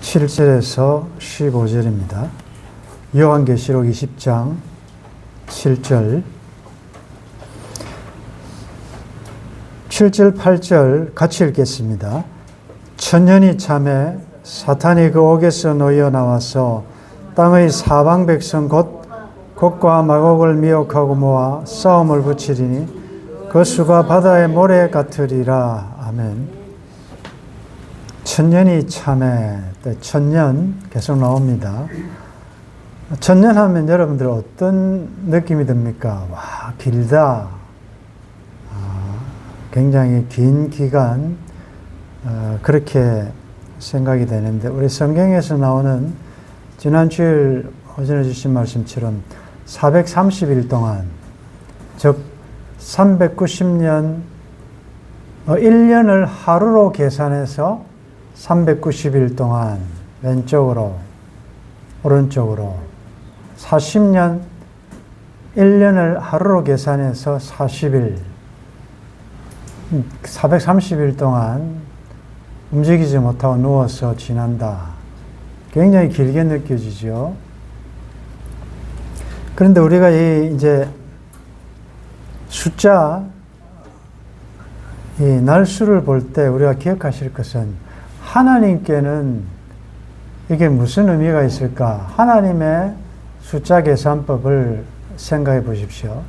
7절에서 15절입니다. 요한계시록 20장 7절, 7절, 8절 같이 읽겠습니다. 천년이 참에 사탄이 그 옥에서 놓여 나와서 땅의 사방 백성 곧 곡과 마곡을 미혹하고 모아 싸움을 붙이리니 그 수가 바다의 모래 같으리라. 아멘. 천년이 참에, 천년 계속 나옵니다. 천년 하면 여러분들 어떤 느낌이 듭니까? 와, 길다. 굉장히 긴 기간, 그렇게 생각이 되는데, 우리 성경에서 나오는 지난 주일 오전에 주신 말씀처럼 430일 동안, 즉 390년, 1년을 하루로 계산해서 390일 동안 왼쪽으로, 오른쪽으로, 40년, 1년을 하루로 계산해서 40일, 430일 동안 움직이지 못하고 누워서 지난다. 굉장히 길게 느껴지죠. 그런데 우리가 이제 숫자, 이 날수를 볼 때 우리가 기억하실 것은 하나님께는 이게 무슨 의미가 있을까? 하나님의 숫자 계산법을 생각해 보십시오.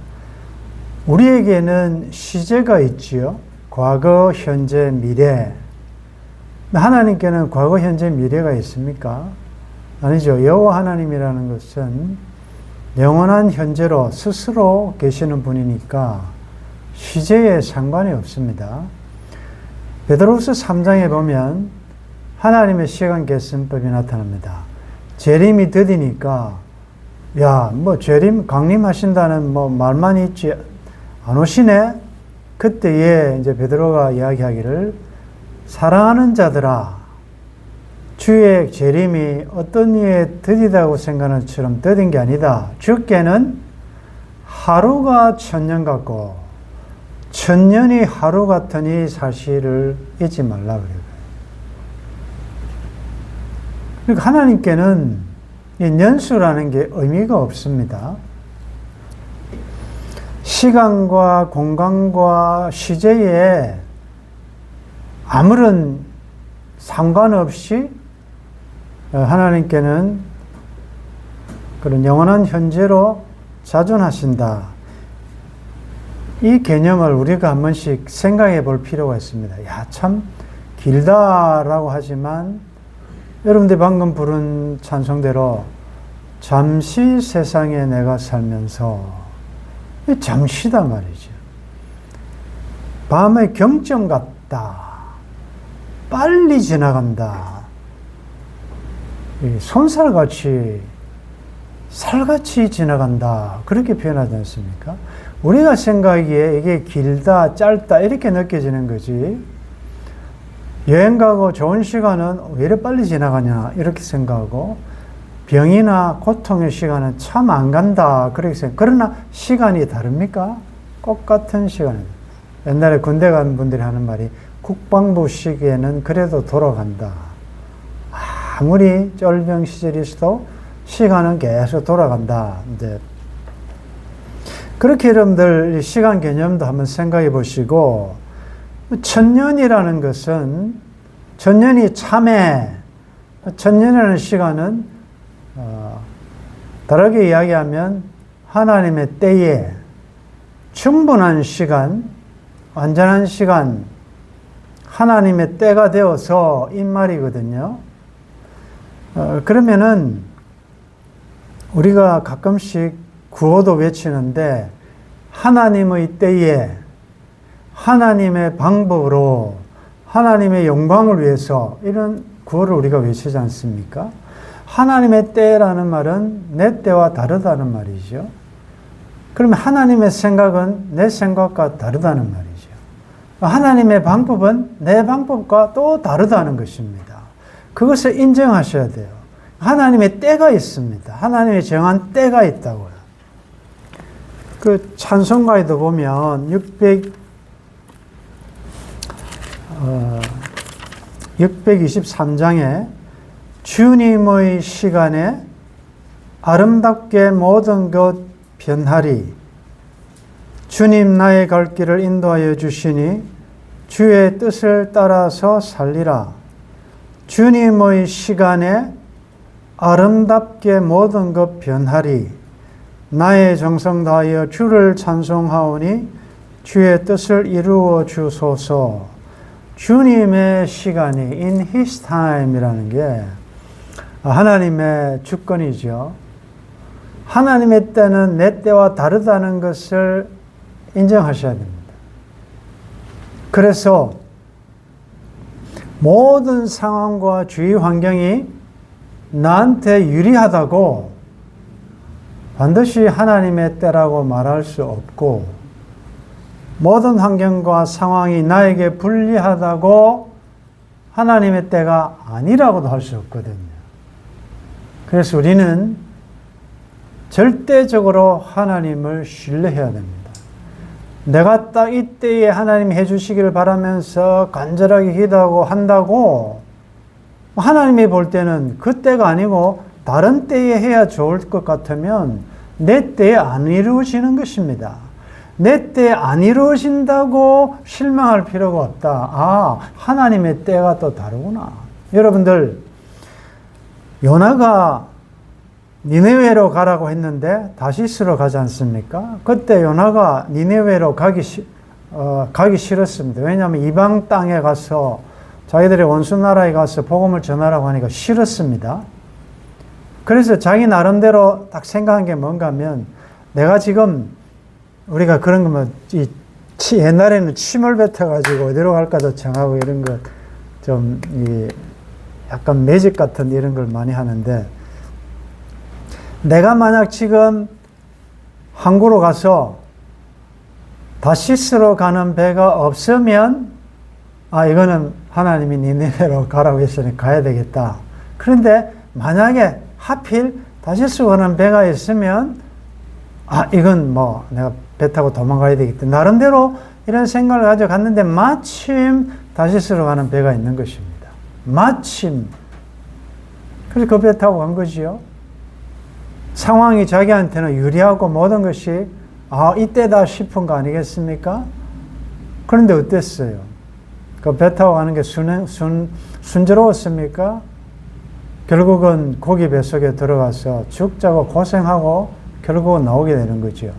우리에게는 시제가 있지요. 과거, 현재, 미래. 하나님께는 과거, 현재, 미래가 있습니까? 아니죠. 여호와 하나님이라는 것은 영원한 현재로 스스로 계시는 분이니까 시제에 상관이 없습니다. 베드로후서 3장에 보면 하나님의 시간 계산법이 나타납니다. 재림이 더디니까 야, 재림 강림하신다는 말만 있지 안 오시네? 그때에 이제 베드로가 이야기하기를 사랑하는 자들아, 주의 재림이 어떤 이에 더디다고 생각하는 것처럼 더딘 게 아니다. 주께는 하루가 천년 같고 천년이 하루 같은 이 사실을 잊지 말라 그래요. 그러니까 하나님께는 이 년수라는 게 의미가 없습니다. 시간과 공간과 시제에 아무런 상관없이 하나님께는 그런 영원한 현재로 자존하신다. 이 개념을 우리가 한 번씩 생각해 볼 필요가 있습니다. 야, 참 길다라고 하지만 여러분들이 방금 부른 찬송대로 잠시 세상에 내가 살면서 잠시다 말이죠. 밤의 경점 같다. 빨리 지나간다. 손살같이 살같이 지나간다. 그렇게 표현하지 않습니까? 우리가 생각하기에 이게 길다, 짧다 이렇게 느껴지는 거지. 여행 가고 좋은 시간은 왜 이렇게 빨리 지나가냐 이렇게 생각하고 병이나 고통의 시간은 참 안 간다 그렇게 생각. 그러나 시간이 다릅니까? 똑같은 시간입니다. 옛날에 군대 간 분들이 하는 말이 국방부 시기에는 그래도 돌아간다. 아무리 쫄병 시절이 있어도 시간은 계속 돌아간다. 이제 그렇게 여러분들 시간 개념도 한번 생각해 보시고, 천년이라는 것은 천년이 참에, 천년이라는 시간은 다르게 이야기하면 하나님의 때에 충분한 시간, 완전한 시간, 하나님의 때가 되어서 이 말이거든요. 그러면은 우리가 가끔씩 구호도 외치는데 하나님의 때에 하나님의 방법으로 하나님의 영광을 위해서 이런 구호를 우리가 외치지 않습니까? 하나님의 때라는 말은 내 때와 다르다는 말이죠. 그러면 하나님의 생각은 내 생각과 다르다는 말이죠. 하나님의 방법은 내 방법과 또 다르다는 것입니다. 그것을 인정하셔야 돼요. 하나님의 때가 있습니다. 하나님의 정한 때가 있다고요. 그 찬송가에도 보면 623장에 주님의 시간에 아름답게 모든 것 변하리. 주님 나의 갈 길을 인도하여 주시니 주의 뜻을 따라서 살리라. 주님의 시간에 아름답게 모든 것 변하리. 나의 정성 다하여 주를 찬송하오니 주의 뜻을 이루어 주소서. 주님의 시간이 in His time이라는 게 하나님의 주권이죠. 하나님의 때는 내 때와 다르다는 것을 인정하셔야 됩니다. 그래서 모든 상황과 주위 환경이 나한테 유리하다고 반드시 하나님의 때라고 말할 수 없고, 모든 환경과 상황이 나에게 불리하다고 하나님의 때가 아니라고도 할 수 없거든요. 그래서 우리는 절대적으로 하나님을 신뢰해야 됩니다. 내가 딱 이때에 하나님이 해주시기를 바라면서 간절하게 기도하고 한다고 하나님이 볼 때는 그 때가 아니고 다른 때에 해야 좋을 것 같으면 내 때에 안 이루어지는 것입니다. 내 때에 안 이루어진다고 실망할 필요가 없다. 아, 하나님의 때가 또 다르구나. 여러분들, 요나가 니네웨로 가라고 했는데 다시스로 가지 않습니까? 그때 요나가 니네웨로 가기 싫었습니다. 왜냐하면 이방 땅에 가서 자기들의 원수 나라에 가서 복음을 전하라고 하니까 싫었습니다. 그래서 자기 나름대로 딱 생각한 게 뭔가 하면, 내가 지금 우리가 그런 거면 옛날에는 침을 뱉어가지고 어디로 갈까도 정하고 이런 거 좀 약간 매직 같은 이런 걸 많이 하는데, 내가 만약 지금 항구로 가서 다시스로 가는 배가 없으면 이거는 하나님이 니네베로 가라고 했으니 가야 되겠다. 그런데 만약에 하필 다시스로 가는 배가 있으면 이건 뭐 내가 배 타고 도망가야 되겠다. 나름대로 이런 생각을 가지고 갔는데 마침 다시스로 가는 배가 있는 것입니다. 마침. 그래서 그 배 타고 간 거지요. 상황이 자기한테는 유리하고 모든 것이 이때다 싶은 거 아니겠습니까? 그런데 어땠어요? 그 배 타고 가는 게 순조로웠습니까? 결국은 고기 뱃속에 들어가서 죽자고 고생하고 결국은 나오게 되는 거죠.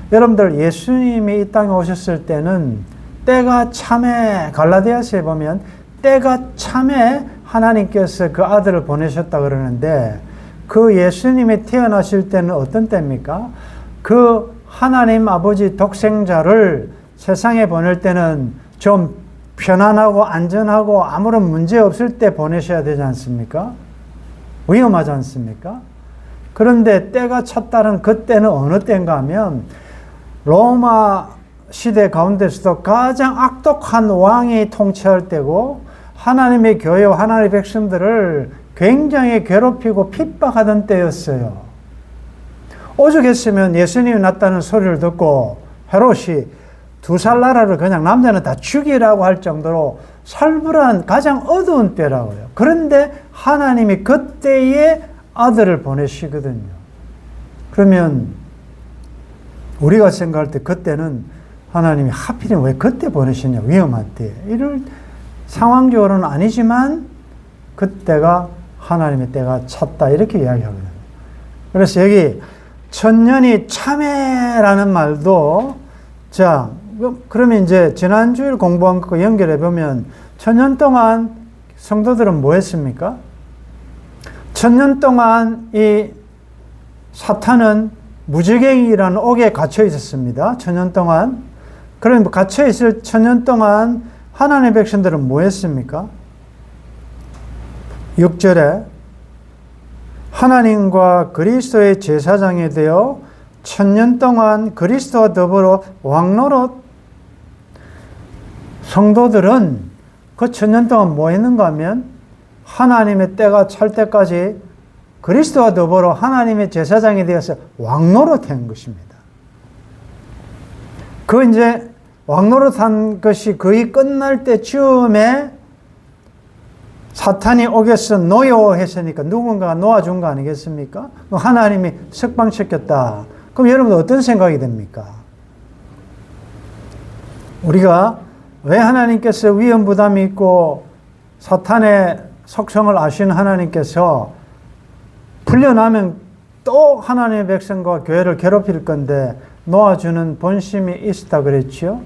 여러분들, 예수님이 이 땅에 오셨을 때는 때가 참에, 갈라디아서에 보면 때가 참에 하나님께서 그 아들을 보내셨다 그러는데, 그 예수님이 태어나실 때는 어떤 때입니까? 그 하나님 아버지 독생자를 세상에 보낼 때는 좀 편안하고 안전하고 아무런 문제 없을 때 보내셔야 되지 않습니까? 위험하지 않습니까? 그런데 때가 찼다는 그 때는 어느 때인가 하면 로마 시대 가운데서도 가장 악독한 왕이 통치할 때고, 하나님의 교회와 하나님의 백성들을 굉장히 괴롭히고 핍박하던 때였어요. 오죽했으면 예수님이 났다는 소리를 듣고 헤롯이 2살 나라를 그냥 남자는 다 죽이라고 할 정도로 살벌한 가장 어두운 때라고요. 그런데 하나님이 그때에 아들을 보내시거든요. 그러면 우리가 생각할 때 그때는 하나님이 하필이면 왜 그때 보내시냐, 위험한 때. 이럴 상황적으로는 아니지만 그때가 하나님의 때가 찼다, 이렇게 이야기하거든요. 그래서 여기 천년이 참회라는 말도, 자, 그러면 이제 지난주일 공부한 거 연결해 보면, 천년 동안 성도들은 뭐 했습니까? 천년 동안 이 사탄은 무지갱이라는 옥에 갇혀 있었습니다. 천년 동안. 그럼 갇혀 있을 천년 동안 하나님의 백성들은 뭐 했습니까? 6절에 하나님과 그리스도의 제사장이 되어 천년 동안 그리스도와 더불어 왕노릇. 성도들은 그 천년 동안 뭐 했는가 하면 하나님의 때가 찰 때까지 그리스도와 더불어 하나님의 제사장이 되어서 왕노릇한 것입니다. 그 이제 왕노릇한 것이 거의 끝날 때쯤에 사탄이 옥에서 놓여 했으니까 누군가가 놓아준 거 아니겠습니까? 하나님이 석방시켰다. 그럼 여러분 어떤 생각이 됩니까? 우리가 왜 하나님께서 위험 부담이 있고 사탄의 속성을 아시는 하나님께서 풀려나면 또 하나님의 백성과 교회를 괴롭힐 건데 놓아주는 본심이 있다 그랬지요?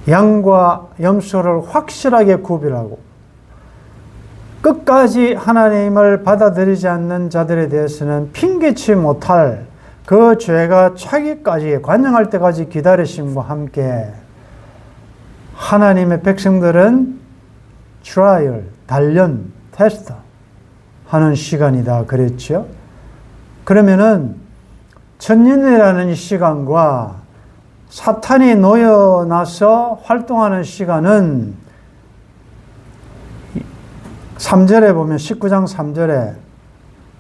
양과 염소를 확실하게 구별하고 끝까지 하나님을 받아들이지 않는 자들에 대해서는 핑계치 못할 그 죄가 차기까지 관영할 때까지 기다리심과 함께 하나님의 백성들은 트라이얼, 단련, 테스트 하는 시간이다 그랬죠. 그러면은 천년이라는 시간과 사탄이 놓여나서 활동하는 시간은 3절에 보면 19장 3절에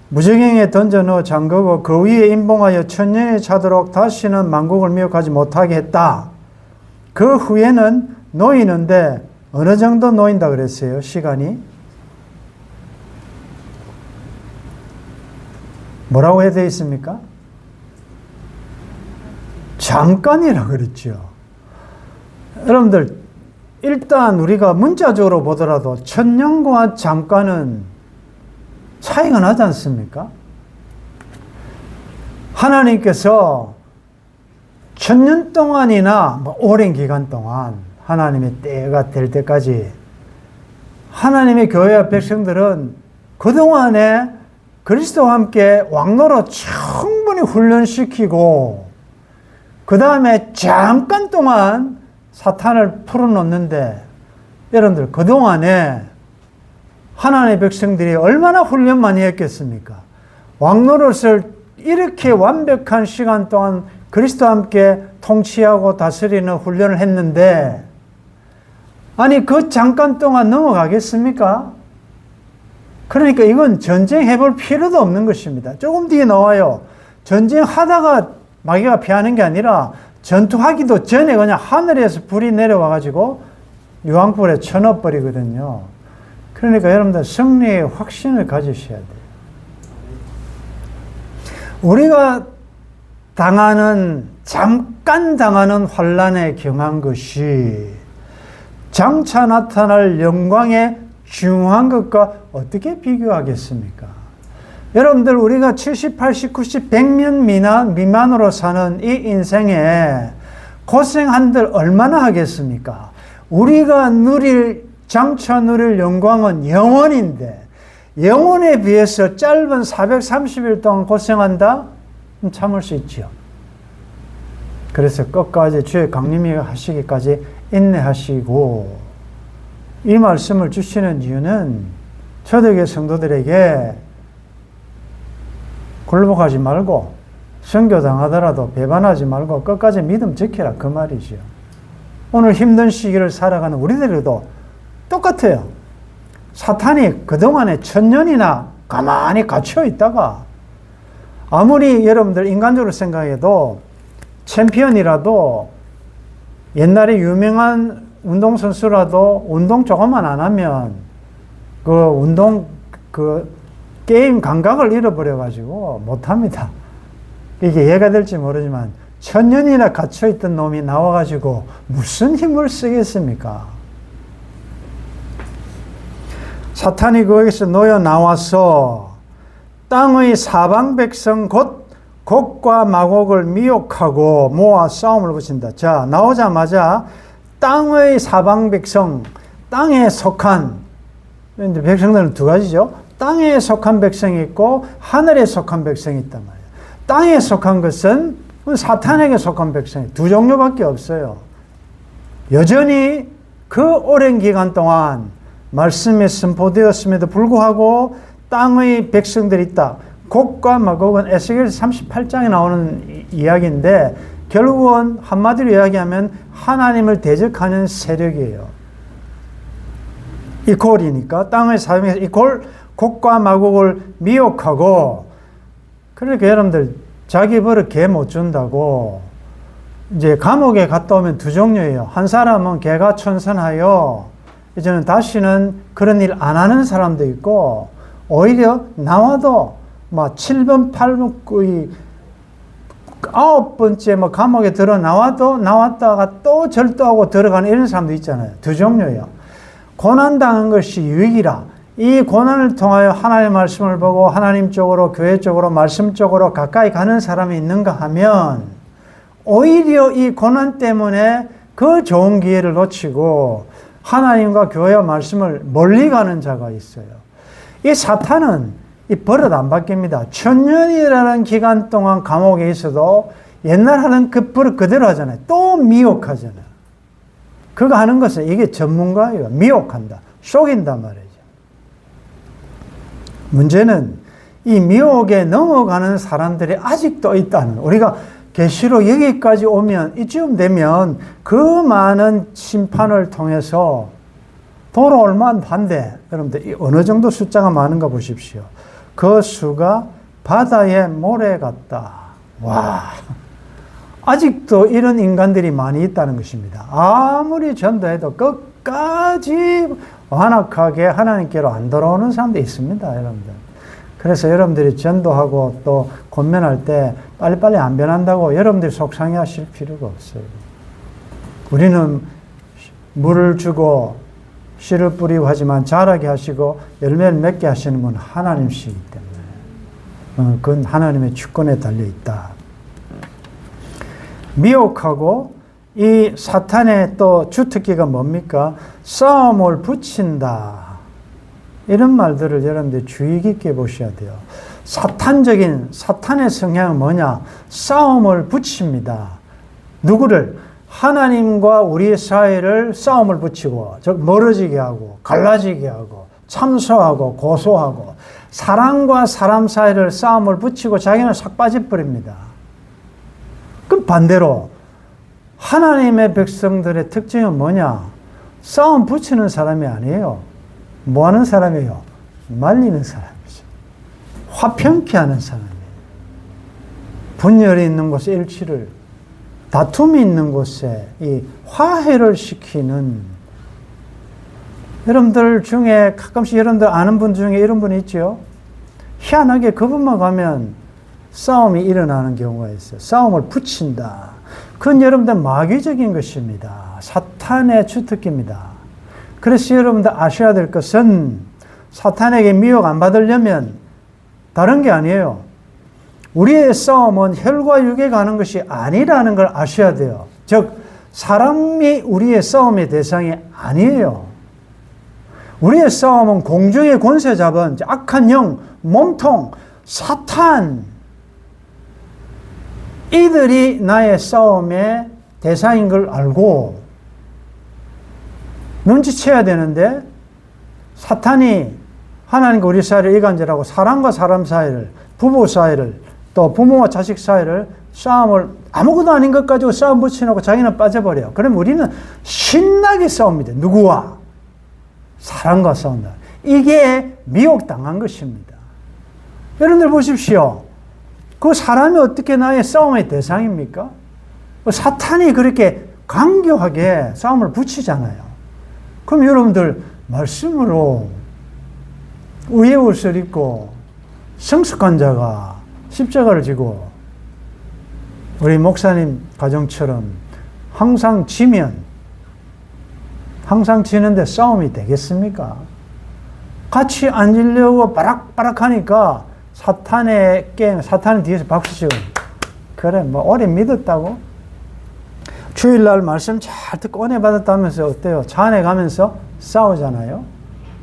무저갱에 던져 넣어 잠그고 그 위에 임봉하여 천년이 차도록 다시는 만국을 미혹하지 못하게 했다. 그 후에는 놓이는데 어느 정도 놓인다 그랬어요? 시간이? 뭐라고 해야 되어 있습니까? 잠깐이라 그랬죠. 여러분들 일단 우리가 문자적으로 보더라도 천년과 잠깐은 차이가 나지 않습니까? 하나님께서 천년 동안이나 오랜 기간 동안 하나님의 때가 될 때까지 하나님의 교회와 백성들은 그동안에 그리스도와 함께 왕노로 충분히 훈련시키고 그 다음에 잠깐 동안 사탄을 풀어놓는데 여러분들 그동안에 하나님의 백성들이 얼마나 훈련 많이 했겠습니까? 왕노릇을 이렇게 완벽한 시간 동안 그리스도와 함께 통치하고 다스리는 훈련을 했는데 아니 그 잠깐 동안 넘어가겠습니까? 그러니까 이건 전쟁해볼 필요도 없는 것입니다. 조금 뒤에 나와요. 전쟁하다가 마귀가 피하는 게 아니라 전투하기도 전에 그냥 하늘에서 불이 내려와가지고 유황불에 쳐넣어버리거든요. 그러니까 여러분들 승리의 확신을 가지셔야 돼요. 우리가 잠깐 당하는 환난에 경한 것이 장차 나타날 영광에 중요한 것과 어떻게 비교하겠습니까? 여러분들 우리가 70, 80, 90, 100년 미만으로 사는 이 인생에 고생한들 얼마나 하겠습니까? 우리가 장차 누릴 영광은 영원인데 영원에 비해서 짧은 430일 동안 고생한다? 참을 수 있죠. 그래서 끝까지 주의 강림이 하시기까지 인내하시고 이 말씀을 주시는 이유는 초대교회 성도들에게 굴복하지 말고 선교당하더라도 배반하지 말고 끝까지 믿음 지키라 그 말이죠. 오늘 힘든 시기를 살아가는 우리들에도 똑같아요. 사탄이 그동안에 1000년이나 가만히 갇혀 있다가 아무리 여러분들 인간적으로 생각해도 챔피언이라도 옛날에 유명한 운동선수라도 운동 조금만 안 하면 게임 감각을 잃어버려가지고 못합니다. 이게 이해가 될지 모르지만 1000년이나 갇혀있던 놈이 나와가지고 무슨 힘을 쓰겠습니까? 사탄이 거기서 놓여 나와서 땅의 사방 백성 곧 곡과 마곡을 미혹하고 모아 싸움을 붙인다. 자, 나오자마자 땅의 사방 백성, 땅에 속한, 백성들은 두 가지죠. 땅에 속한 백성이 있고 하늘에 속한 백성이 있단 말이에요. 땅에 속한 것은 사탄에게 속한 백성이 두 종류밖에 없어요. 여전히 그 오랜 기간 동안 말씀에 선포되었음에도 불구하고 땅의 백성들이 있다. 곡과 마곡은 에스겔 38장에 나오는 이야기인데 결국은 한마디로 이야기하면 하나님을 대적하는 세력이에요. 이 골이니까 땅의 사방에서 이 곡과 마곡을 미혹하고 그러니까 여러분들 자기 버릇 개 못 준다고 이제 감옥에 갔다 오면 두 종류예요. 한 사람은 개가 천선하여 이제는 다시는 그런 일 안 하는 사람도 있고, 오히려 나와도 막 7번, 8번, 거의 9번째 뭐 감옥에 들어 나왔다가 또 절도하고 들어가는 이런 사람도 있잖아요. 두 종류예요. 고난당한 것이 유익이라. 이 고난을 통하여 하나님의 말씀을 보고 하나님 쪽으로, 교회 쪽으로, 말씀 쪽으로 가까이 가는 사람이 있는가 하면, 오히려 이 고난 때문에 그 좋은 기회를 놓치고 하나님과 교회와 말씀을 멀리 가는 자가 있어요. 이 사탄은 이 버릇 안 바뀝니다. 1000년이라는 기간 동안 감옥에 있어도 옛날 하는 그 버릇 그대로 하잖아요. 또 미혹하잖아요. 그거 하는 것은 이게 전문가예요. 미혹한다. 속인단 말이죠. 문제는 이 미혹에 넘어가는 사람들이 아직도 있다는, 우리가 계시록 여기까지 오면, 이쯤 되면 그 많은 심판을 통해서 돌아올 만한데, 여러분들 어느 정도 숫자가 많은가 보십시오. 그 수가 바다의 모래 같다. 와, 아직도 이런 인간들이 많이 있다는 것입니다. 아무리 전도해도 끝까지 완악하게 하나님께로 안 돌아오는 사람도 있습니다, 여러분들. 그래서 여러분들이 전도하고 또 권면할 때 빨리빨리 안 변한다고 여러분들이 속상해 하실 필요가 없어요. 우리는 물을 주고 씨를 뿌리고 하지만 자라게 하시고 열매를 맺게 하시는 분은 하나님이시기 때문에 그건 하나님의 주권에 달려있다. 미혹하고 이 사탄의 또 주특기가 뭡니까? 싸움을 붙인다. 이런 말들을 여러분들 주의 깊게 보셔야 돼요. 사탄의 성향은 뭐냐? 싸움을 붙입니다. 누구를? 하나님과 우리 사이를 싸움을 붙이고, 즉 멀어지게 하고, 갈라지게 하고, 참소하고, 고소하고, 사람과 사람 사이를 싸움을 붙이고 자기는 싹 빠져버립니다. 그럼 반대로 하나님의 백성들의 특징은 뭐냐? 싸움 붙이는 사람이 아니에요. 뭐 하는 사람이에요? 말리는 사람이죠. 화평케 하는 사람이에요. 분열이 있는 곳에 일치를, 다툼이 있는 곳에 이 화해를 시키는, 여러분들 중에 가끔씩 여러분들 아는 분 중에 이런 분이 있죠. 희한하게 그분만 가면 싸움이 일어나는 경우가 있어요. 싸움을 붙인다. 그건 여러분들 마귀적인 것입니다. 사탄의 주특기입니다. 그래서 여러분들 아셔야 될 것은 사탄에게 미혹 안 받으려면 다른 게 아니에요. 우리의 싸움은 혈과 육에 가는 것이 아니라는 걸 아셔야 돼요. 즉 사람이 우리의 싸움의 대상이 아니에요. 우리의 싸움은 공중의 권세 잡은 악한 영, 몸통, 사탄, 이들이 나의 싸움의 대상인 걸 알고 눈치채야 되는데, 사탄이 하나님과 우리 사이를 이간질하고 사람과 사람 사이를, 부부 사이를, 또 부모와 자식 사이를 싸움을 아무것도 아닌 것 가지고 싸움 붙여놓고 자기는 빠져버려요. 그럼 우리는 신나게 싸웁니다. 누구와? 사람과 싸운다. 이게 미혹당한 것입니다. 여러분들 보십시오. 그 사람이 어떻게 나의 싸움의 대상입니까? 사탄이 그렇게 강경하게 싸움을 붙이잖아요. 그럼 여러분들 말씀으로 의의 옷을 입고 성숙한 자가 십자가를 지고 우리 목사님 가정처럼 항상 지면, 항상 지는데 싸움이 되겠습니까? 같이 앉으려고 바락바락 하니까 사탄의 게임, 사탄은 뒤에서 박수 치고, 그래, 뭐 오래 믿었다고? 주일날 말씀 잘 듣고 은혜 받았다면서 어때요? 차 안에 가면서 싸우잖아요?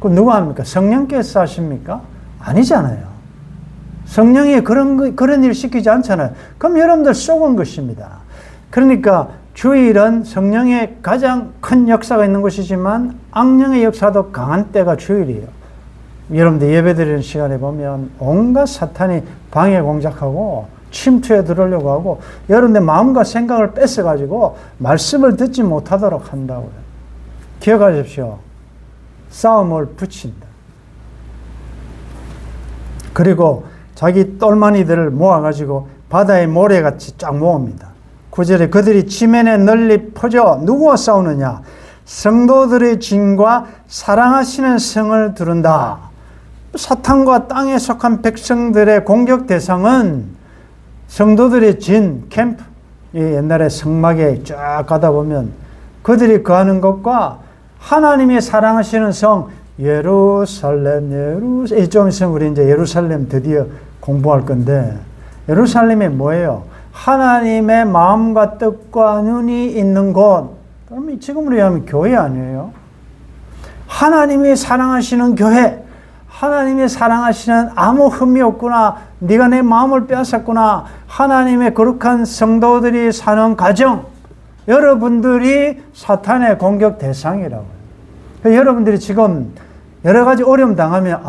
그럼 누가 합니까? 성령께서 하십니까? 아니잖아요. 성령이 그런 일 시키지 않잖아요. 그럼 여러분들 속은 것입니다. 그러니까 주일은 성령의 가장 큰 역사가 있는 곳이지만 악령의 역사도 강한 때가 주일이에요. 여러분들 예배드리는 시간에 보면 온갖 사탄이 방해 공작하고 침투해 들어오려고 하고 여러분의 마음과 생각을 뺏어가지고 말씀을 듣지 못하도록 한다고요. 기억하십시오. 싸움을 붙인다. 그리고 자기 똘마니들을 모아가지고 바다의 모래같이 쫙 모읍니다. 9절에 그들이 지면에 널리 퍼져 누구와 싸우느냐? 성도들의 진과 사랑하시는 성을 두른다. 사탄과 땅에 속한 백성들의 공격 대상은 성도들의 진, 캠프, 옛날에 성막에 쫙 가다 보면 그들이 거하는 것과 하나님이 사랑하시는 성 예루살렘, 좀 있으면 우리 이제 예루살렘 드디어 공부할 건데, 예루살렘이 뭐예요? 하나님의 마음과 뜻과 눈이 있는 곳. 그러면 지금으로 얘기하면 교회 아니에요? 하나님이 사랑하시는 교회, 하나님이 사랑하시는 아무 흠이 없구나, 네가 내 마음을 빼앗았구나, 하나님의 거룩한 성도들이 사는 가정, 여러분들이 사탄의 공격 대상이라고요. 여러분들이 지금 여러 가지 어려움 당하면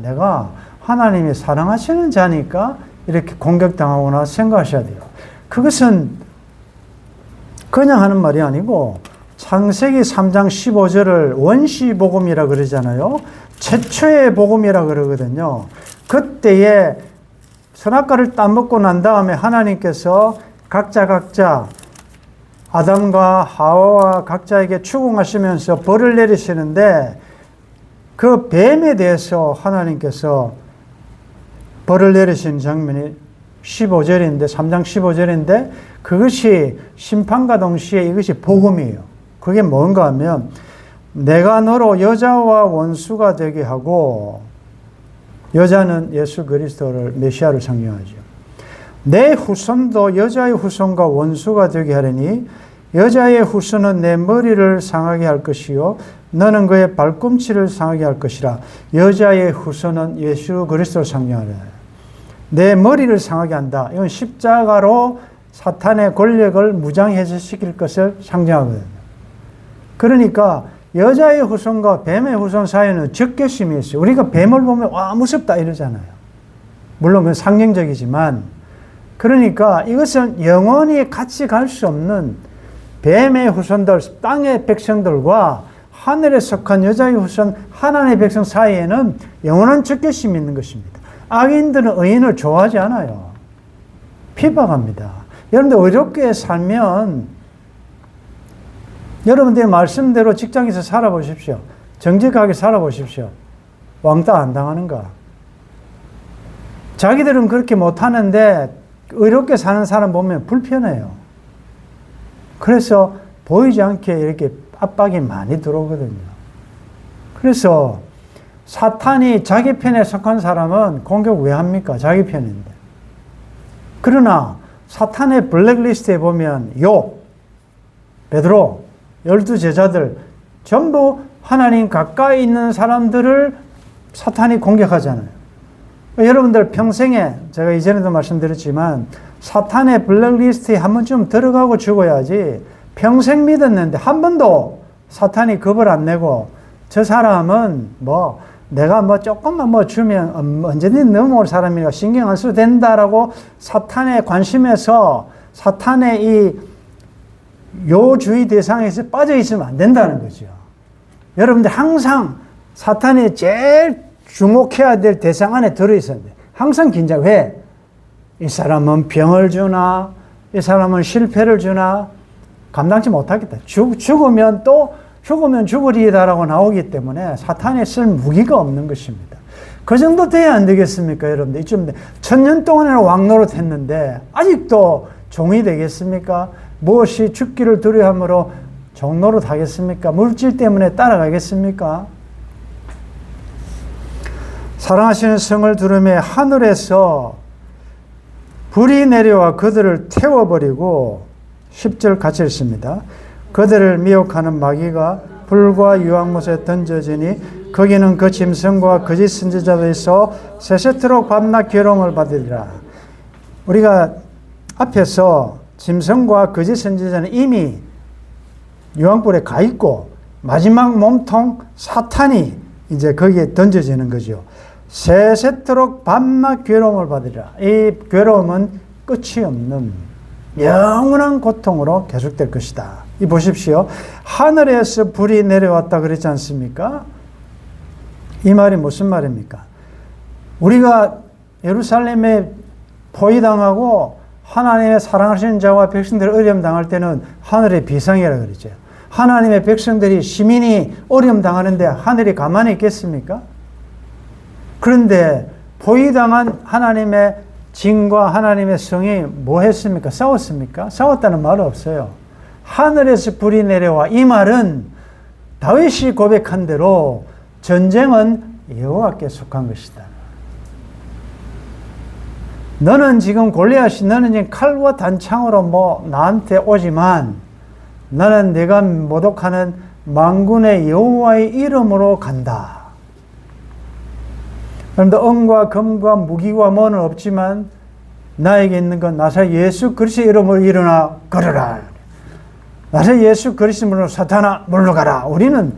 내가 하나님이 사랑하시는 자니까 이렇게 공격당하거나 생각하셔야 돼요. 그것은 그냥 하는 말이 아니고 창세기 3장 15절을 원시복음이라 그러잖아요. 최초의 복음이라 그러거든요. 그때에 선악과를 따먹고 난 다음에 하나님께서 각자 아담과 하와와 각자에게 추궁하시면서 벌을 내리시는데, 그 뱀에 대해서 하나님께서 벌을 내리신 장면이 15절인데, 3장 15절인데, 그것이 심판과 동시에 이것이 복음이에요. 그게 뭔가 하면, 내가 너로 여자와 원수가 되게 하고, 여자는 예수 그리스도를 메시아를 상징하죠. 내 후손도 여자의 후손과 원수가 되게 하려니 여자의 후손은 내 머리를 상하게 할 것이요 너는 그의 발꿈치를 상하게 할 것이라. 여자의 후손은 예수 그리스도를 상징하라. 내 머리를 상하게 한다. 이건 십자가로 사탄의 권력을 무장해제시킬 것을 상징하거든요. 그러니까 여자의 후손과 뱀의 후손 사이에는 적개심이 있어요. 우리가 뱀을 보면 무섭다 이러잖아요. 물론 그건 상징적이지만, 그러니까 이것은 영원히 같이 갈 수 없는 뱀의 후손들, 땅의 백성들과 하늘에 속한 여자의 후손, 하나님의 백성 사이에는 영원한 적개심이 있는 것입니다. 악인들은 의인을 좋아하지 않아요. 비방합니다. 여러분들 의롭게 살면 여러분들의 말씀대로 직장에서 살아보십시오. 정직하게 살아보십시오. 왕따 안 당하는가? 자기들은 그렇게 못하는데 의롭게 사는 사람 보면 불편해요. 그래서 보이지 않게 이렇게 압박이 많이 들어오거든요. 그래서 사탄이 자기 편에 속한 사람은 공격 왜 합니까? 자기 편인데. 그러나 사탄의 블랙리스트에 보면 욥, 베드로, 12제자들 전부 하나님 가까이 있는 사람들을 사탄이 공격하잖아요. 여러분들 평생에, 제가 이전에도 말씀드렸지만 사탄의 블랙리스트에 한 번쯤 들어가고 죽어야지, 평생 믿었는데 한 번도 사탄이 겁을 안 내고 저 사람은 내가 조금만 주면 언제든지 넘어올 사람이라 신경 안 써도 된다라고 사탄의 관심에서, 사탄의 이 요주의 대상에서 빠져 있으면 안 된다는 거죠. 여러분들 항상 사탄이 제일 주목해야 될 대상 안에 들어있어야 돼. 항상 긴장. 왜? 이 사람은 병을 주나? 이 사람은 실패를 주나? 감당치 못하겠다. 죽으면 죽으리다라고 나오기 때문에 사탄이 쓸 무기가 없는 것입니다. 그 정도 돼야 안 되겠습니까, 여러분들? 이쯤 1000년 동안이나 왕노릇 했는데 아직도 종이 되겠습니까? 무엇이 죽기를 두려워함으로 종노릇 하겠습니까? 물질 때문에 따라가겠습니까? 사랑하시는 성을 두르매 하늘에서 불이 내려와 그들을 태워버리고, 10절 같이 읽습니다. 그들을 미혹하는 마귀가 불과 유황못에 던져지니 거기는 그 짐승과 거짓 선지자들에서 세세토록 밤낮 괴로움을 받으리라. 우리가 앞에서 짐승과 거짓 선지자는 이미 유황불에 가 있고 마지막 몸통 사탄이 이제 거기에 던져지는 거죠. 세세토록 밤낮 괴로움을 받으리라. 이 괴로움은 끝이 없는 영원한 고통으로 계속될 것이다. 이 보십시오. 하늘에서 불이 내려왔다 그랬지 않습니까? 이 말이 무슨 말입니까? 우리가 예루살렘에 포위당하고 하나님의 사랑하시는 자와 백성들을 어려움 당할 때는 하늘의 비상이라 그러죠. 하나님의 백성들이 시민이 어려움 당하는데 하늘이 가만히 있겠습니까? 그런데 포위당한 하나님의 진과 하나님의 성이 뭐 했습니까? 싸웠습니까? 싸웠다는 말 없어요. 하늘에서 불이 내려와. 이 말은 다윗이 고백한 대로 전쟁은 여호와께 속한 것이다. 너는 지금 골리앗이 너는 지금 칼과 단창으로 뭐 나한테 오지만 나는 내가 모독하는 만군의 여호와의 이름으로 간다. 그런데 은과 금과 무기와 뭐는 없지만 나에게 있는 건 나사 예수 그리스도의 이름으로 일어나 걸어라. 나사 예수 그리스도의 이름으로 사탄아 물러가라. 우리는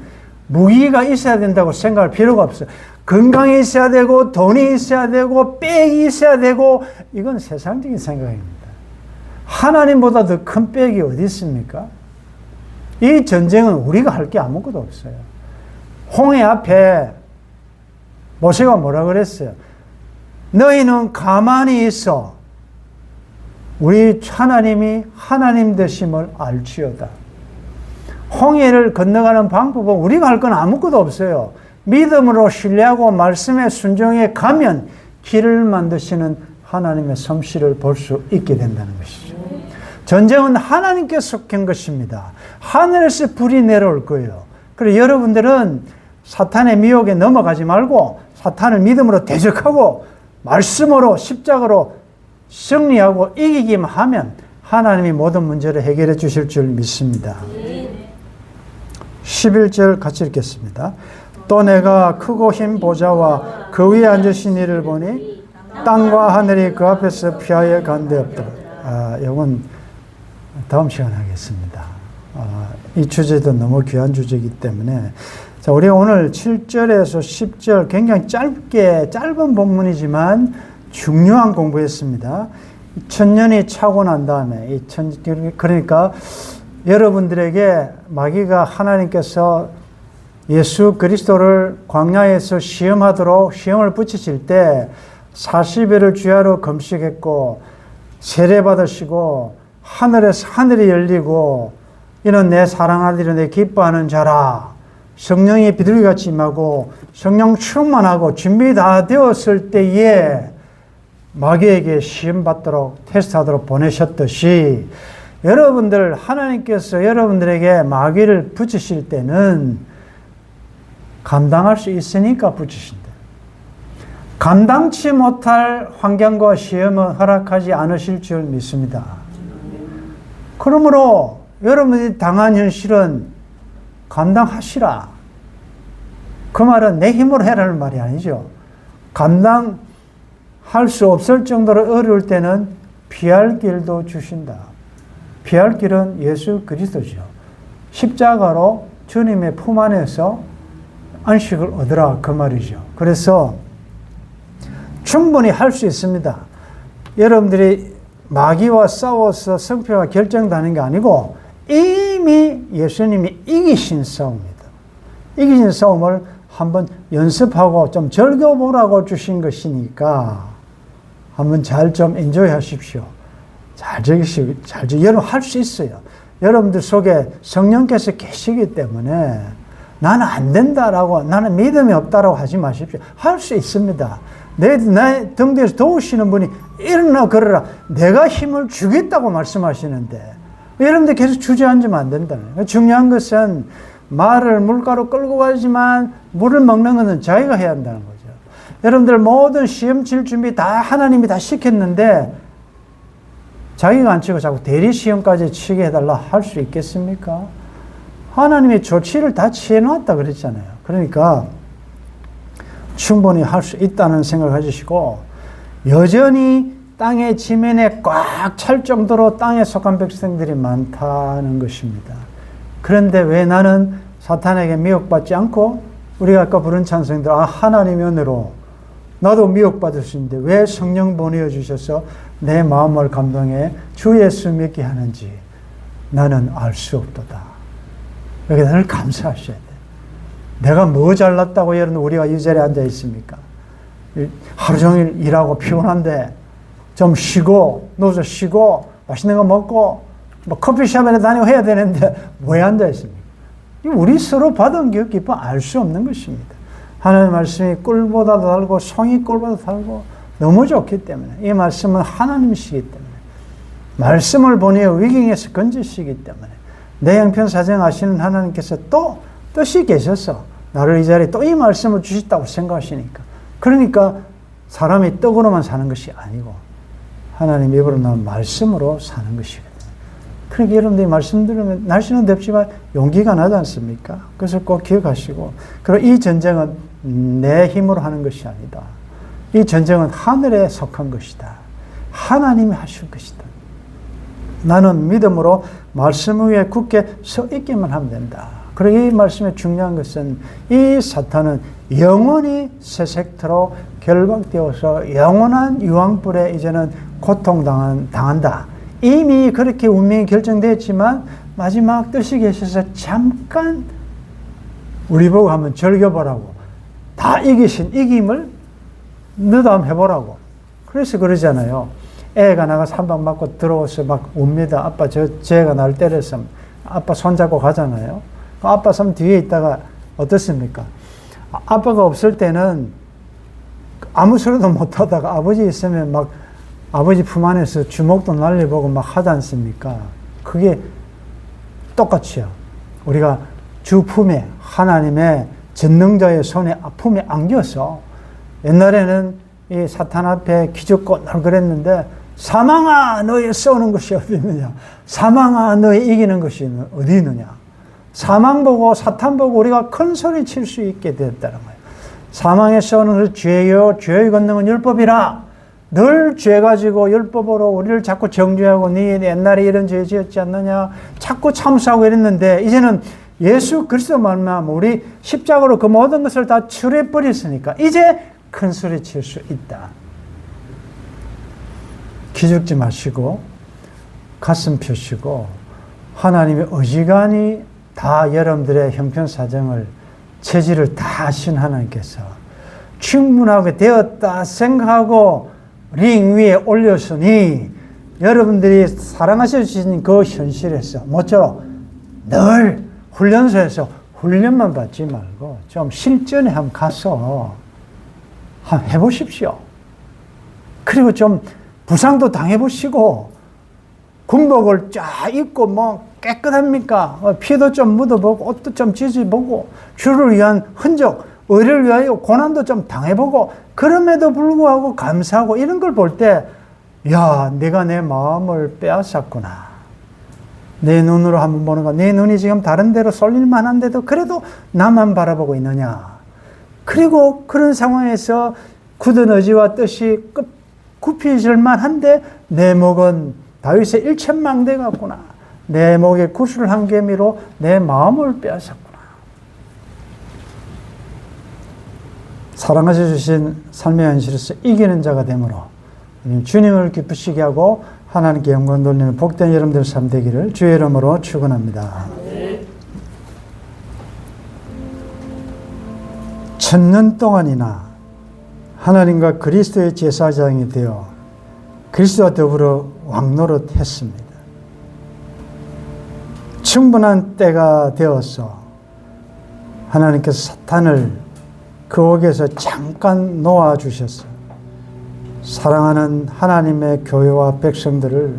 무기가 있어야 된다고 생각할 필요가 없어요. 건강이 있어야 되고 돈이 있어야 되고 빽이 있어야 되고 이건 세상적인 생각입니다. 하나님보다 더 큰 빽이 어디 있습니까? 이 전쟁은 우리가 할 게 아무것도 없어요. 홍해 앞에 모세가 뭐라 그랬어요? 너희는 가만히 있어. 우리 하나님이 하나님 되심을 알지어다. 홍해를 건너가는 방법은 우리가 할 건 아무것도 없어요. 믿음으로 신뢰하고 말씀에 순종해 가면 길을 만드시는 하나님의 솜씨를 볼 수 있게 된다는 것이죠. 전쟁은 하나님께 속한 것입니다. 하늘에서 불이 내려올 거예요. 그래서 여러분들은 사탄의 미혹에 넘어가지 말고 사탄을 믿음으로 대적하고 말씀으로 십자가로 승리하고 이기기만 하면 하나님이 모든 문제를 해결해 주실 줄 믿습니다. 11절 같이 읽겠습니다. 또 내가 크고 흰 보좌와 그 위에 앉으신 이를 보니 땅과 하늘이 그 앞에서 피하여 간데 없더라. 이건 다음 시간에 하겠습니다. 이 주제도 너무 귀한 주제이기 때문에 자, 우리 오늘 7절에서 10절 굉장히 짧은 본문이지만 중요한 공부했습니다. 천년이 차고 난 다음에 그러니까 여러분들에게 마귀가 하나님께서 예수 그리스도를 광야에서 시험하도록 시험을 붙이실 때 40일을 주야로 금식했고 세례받으시고 하늘에서 하늘이 열리고 이는 내 사랑하는 내 기뻐하는 자라. 성령이 비둘기같이 임하고 성령 충만하고 준비 다 되었을 때에 마귀에게 시험받도록 테스트하도록 보내셨듯이 여러분들 하나님께서 여러분들에게 마귀를 붙이실 때는 감당할 수 있으니까 붙이신다. 감당치 못할 환경과 시험은 허락하지 않으실 줄 믿습니다. 그러므로 여러분이 당한 현실은 감당하시라. 그 말은 내 힘으로 해라는 말이 아니죠. 감당할 수 없을 정도로 어려울 때는 피할 길도 주신다. 피할 길은 예수 그리스도죠. 십자가로 주님의 품 안에서 안식을 얻으라 그 말이죠. 그래서 충분히 할 수 있습니다. 여러분들이 마귀와 싸워서 승패가 결정되는 게 아니고 이미 예수님이 이기신 싸움입니다. 이기신 싸움을 한번 연습하고 좀 즐겨보라고 주신 것이니까 한번 잘 좀 엔조이 하십시오. 잘 즐기시고, 여러분 할 수 있어요. 여러분들 속에 성령께서 계시기 때문에 나는 안 된다라고, 나는 믿음이 없다라고 하지 마십시오. 할 수 있습니다. 내 등 뒤에서 도우시는 분이 일어나 걸어라. 내가 힘을 주겠다고 말씀하시는데 여러분들 계속 주저앉으면 안 된다는 거예요. 중요한 것은 말을 물가로 끌고 가지만 물을 먹는 것은 자기가 해야 한다는 거죠. 여러분들 모든 시험 칠 준비 다 하나님이 다 시켰는데 자기가 안 치고 자꾸 대리 시험까지 치게 해달라 할 수 있겠습니까? 하나님이 조치를 다 취해놨다 그랬잖아요. 그러니까 충분히 할 수 있다는 생각을 가지시고 여전히 땅의 지면에 꽉 찰 정도로 땅에 속한 백성들이 많다는 것입니다. 그런데 왜 나는 사탄에게 미혹받지 않고 우리가 아까 부른 찬송들 하나님의 은혜로 나도 미혹받을 수 있는데 왜 성령 보내주셔서 내 마음을 감동해 주 예수 믿게 하는지 나는 알 수 없도다. 여기 늘 감사하셔야 돼. 내가 뭐 잘났다고 여러분 우리가 이 자리에 앉아 있습니까? 하루 종일 일하고 피곤한데 좀 쉬고 누워서 쉬고 맛있는 거 먹고 뭐 커피숍에 다니고 해야 되는데 왜 앉아 있습니까? 우리 서로 받은 교육 기쁨 알 수 없는 것입니다. 하나님의 말씀이 꿀보다도 달고 송이 꿀보다도 달고 너무 좋기 때문에, 이 말씀은 하나님이시기 때문에, 말씀을 보내 위경에서 건지시기 때문에, 내 형편 사정 아시는 하나님께서 또 뜻이 계셔서 나를 이 자리에 또 이 말씀을 주셨다고 생각하시니까, 그러니까 사람이 떡으로만 사는 것이 아니고 하나님 입으로 나온 말씀으로 사는 것이거든요. 그러니까 여러분들이 말씀 들으면 날씨는 덥지만 용기가 나지 않습니까? 그것을 꼭 기억하시고, 그리고 이 전쟁은 내 힘으로 하는 것이 아니다. 이 전쟁은 하늘에 속한 것이다. 하나님이 하실 것이다. 나는 믿음으로 말씀 위에 굳게 서 있기만 하면 된다. 그리고 이 말씀의 중요한 것은, 이 사탄은 영원히 세색토록 결박되어서 영원한 유황불에 이제는 고통당한다. 이미 그렇게 운명이 결정되었지만 마지막 뜻이 계셔서 잠깐 우리 보고 한번 즐겨보라고, 다 이기신 이김을 너도 한번 해보라고. 그래서 그러잖아요. 애가 나가서 한 방 맞고 들어와서 막 웁니다. 아빠 쟤가 나를 때려서 아빠 손잡고 가잖아요. 아빠 손 뒤에 있다가 어떻습니까? 아빠가 없을 때는 아무 소리도 못 하다가 아버지 있으면 막 아버지 품 안에서 주먹도 날려보고 막 하지 않습니까? 그게 똑같이요. 우리가 주 품에 하나님의 전능자의 손에 품에 안겨서, 옛날에는 이 사탄 앞에 기죽고 날 그랬는데, 사망아 너의 싸우는 것이 어디 있느냐, 사망아 너의 이기는 것이 어디 있느냐. 사망 보고 사탄 보고 우리가 큰 소리 칠 수 있게 되었다는 거예요. 사망에 싸우는 것은 죄요, 죄의 권능은 율법이라. 늘 죄 가지고 율법으로 우리를 자꾸 정죄하고, 네 옛날에 이런 죄 지었지 않느냐 자꾸 참수하고 이랬는데, 이제는 예수 그리스도 말미암아 우리 십자가로 그 모든 것을 다 처리해 버렸으니까 이제 큰 소리 칠 수 있다. 기죽지 마시고 가슴 펴시고, 하나님의 어지간히 다 여러분들의 형편사정을, 체질을 다 아신 하나님께서 충분하게 되었다 생각하고 링 위에 올렸으니, 여러분들이 사랑하셔 주신 그 현실에서 모쪼록 늘 훈련소에서 훈련만 받지 말고 좀 실전에 한번 가서 한번 해보십시오. 그리고 좀 부상도 당해보시고, 군복을 쫙 입고 뭐 깨끗합니까? 피도 좀 묻어보고, 옷도 좀 찢어보고, 주를 위한 흔적, 의를 위하여 고난도 좀 당해보고, 그럼에도 불구하고 감사하고, 이런 걸 볼 때, 야, 내가 내 마음을 빼앗았구나. 내 눈으로 한번 보는 거, 내 눈이 지금 다른 데로 쏠릴 만한데도 그래도 나만 바라보고 있느냐. 그리고 그런 상황에서 굳은 의지와 뜻이 굽히질 만한데, 내 목은 다윗의 일천망대 같구나. 내 목에 구슬 한 개미로 내 마음을 빼앗았구나. 사랑하셔 주신 삶의 현실에서 이기는 자가 되므로 주님을 기쁘시게 하고 하나님께 영광 돌리는 복된 여러분들 삶 되기를 주의 이름으로 축원합니다. 천년 동안이나 하나님과 그리스도의 제사장이 되어 그리스도와 더불어 왕노릇 했습니다. 충분한 때가 되어서 하나님께서 사탄을 그 옥에서 잠깐 놓아주셨어요. 사랑하는 하나님의 교회와 백성들을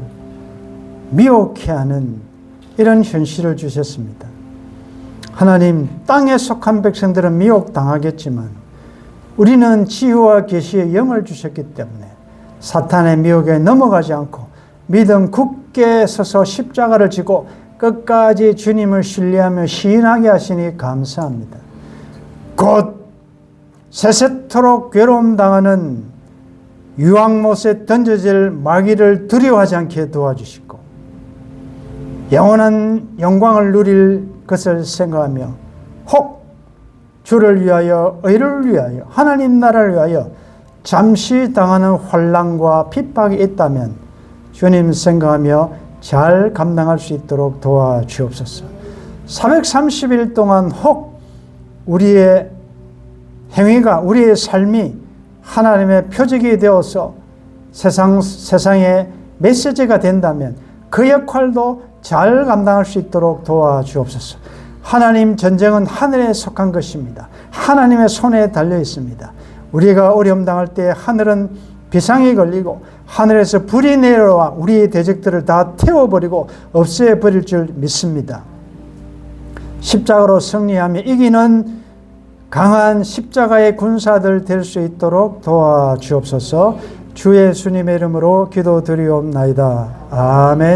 미혹해 하는 이런 현실을 주셨습니다. 하나님, 땅에 속한 백성들은 미혹당하겠지만 우리는 지혜와 계시의 영을 주셨기 때문에 사탄의 미혹에 넘어가지 않고 믿음 굳게 서서 십자가를 지고 끝까지 주님을 신뢰하며 시인하게 하시니 감사합니다. 곧 세세토록 괴로움 당하는 유황못에 던져질 마귀를 두려워하지 않게 도와주시고 영원한 영광을 누릴 것을 생각하며 혹 주를 위하여 의를 위하여 하나님 나라를 위하여 잠시 당하는 환난과 핍박이 있다면 주님 생각하며 잘 감당할 수 있도록 도와주옵소서. 430일 동안 혹 우리의 행위가, 우리의 삶이 하나님의 표적이 되어서 세상의 메시지가 된다면 그 역할도 잘 감당할 수 있도록 도와주옵소서. 하나님 전쟁은 하늘에 속한 것입니다. 하나님의 손에 달려 있습니다. 우리가 어려움 당할 때 하늘은 비상이 걸리고 하늘에서 불이 내려와 우리의 대적들을 다 태워버리고 없애버릴 줄 믿습니다. 십자가로 승리하며 이기는 강한 십자가의 군사들 될 수 있도록 도와주옵소서. 주 예수님의 이름으로 기도드리옵나이다. 아멘.